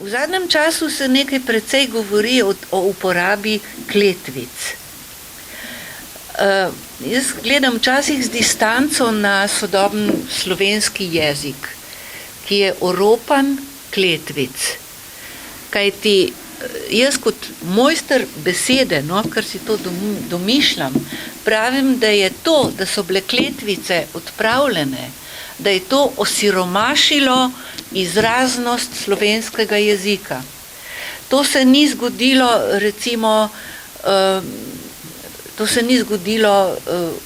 V zadnjem času se nekaj precej govori o uporabi kletvic. Jaz gledam včasih z distanco na sodoben slovenski jezik, ki je oropan kletvic. Kajti jaz kot mojster besede, ker si to domišljam, pravim, da je to, da so bile kletvice odpravljene, da je to osiromašilo izraznost slovenskega jezika. To se ni zgodilo, recimo,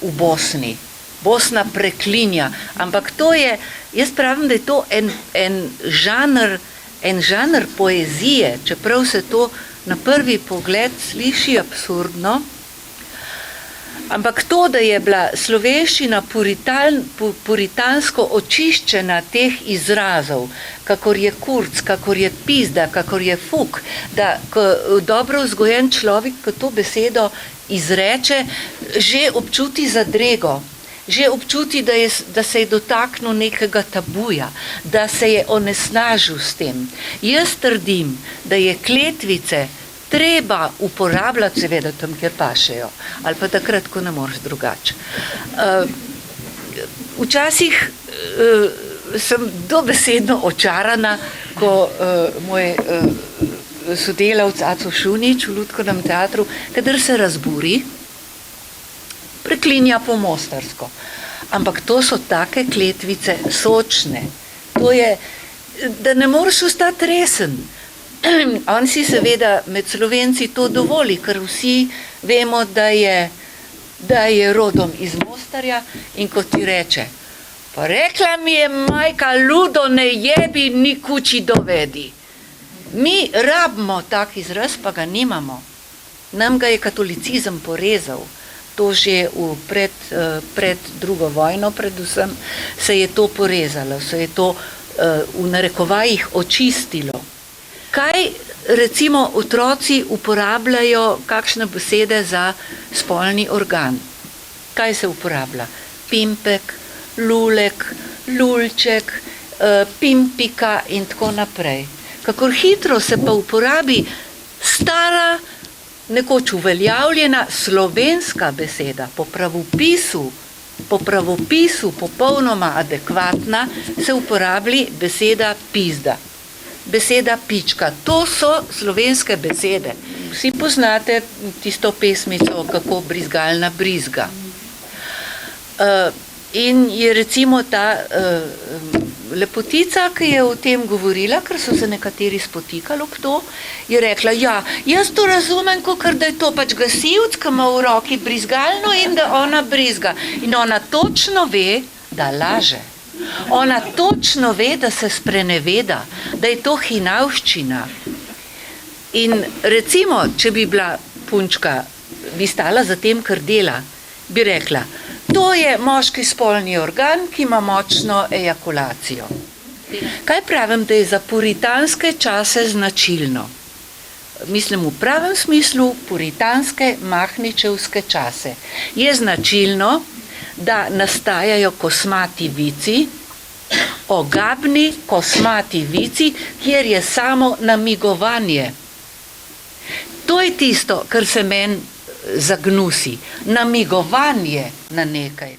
v Bosni. Bosna preklinja, ampak to je, jaz pravim, da je to en žanr poezije, čeprav se to na prvi pogled sliši absurdno, ampak to, da je bila slovenščina puritansko očiščena teh izrazov, kakor je kurc, kakor je pizda, kakor je fuk, da dobro vzgojen človek, ko to besedo izreče, že občuti zadrego, že občuti, da se je dotaknil nekega tabuja, da se je onesnažil s tem. Jaz trdim, da je kletvice treba uporabljati, seveda tam, kjer pašejo, ali pa takrat, ko ne moreš drugače. Včasih sem dobesedno očarana, ko moj sodelavec Aco Šunič v Lutkovnem teatru, kadar se razburi, preklinja po mostarsko. Ampak to so take kletvice sočne. To je, da ne moreš ostati resen. On si seveda med Slovenci to dovoli, ker vsi vemo, da je rodom iz Mostarja in ko ti reče, pa rekla mi je majka, ludo ne jebi, ni kući dovedi. Mi rabimo tak izraz, pa ga nimamo. Nam ga je katolicizem porezal. To že pred drugo vojno predvsem se je to porezalo, se je to v narekovajih očistilo. Kaj recimo otroci uporabljajo, kakšne besede za spolni organ? Kaj se uporablja? Pimpek, lulek, lulček, pimpika in tako naprej. Kakor hitro se pa uporabi stara, nekoč uveljavljena slovenska beseda, po pravopisu popolnoma adekvatna, se uporablja beseda pizda. Beseda pička. To so slovenske besede. Vsi poznate tisto pesmico, kako brizgalna brizga. In je recimo ta lepotica, ki je o tem govorila, ker so se nekateri spotikali ob to, je rekla, ja, jaz to razumem, kakor da je to pač gasilc, ki ima v roki brizgalno in da ona brizga. In ona točno ve, da laže. Ona točno ve, da se spreneveda, da je to hinavščina. In recimo, če bi bila punčka, bi stala za tem, kar dela, bi rekla, to je moški spolni organ, ki ima močno ejakulacijo. Kaj pravim, da je za puritanske čase značilno? Mislim, v pravem smislu puritanske mahničevske čase. Je značilno, da nastajajo kosmati vici, ogabni kosmati vici, kjer je samo namigovanje. To je tisto, kar se meni zagnusi. Namigovanje na nekaj.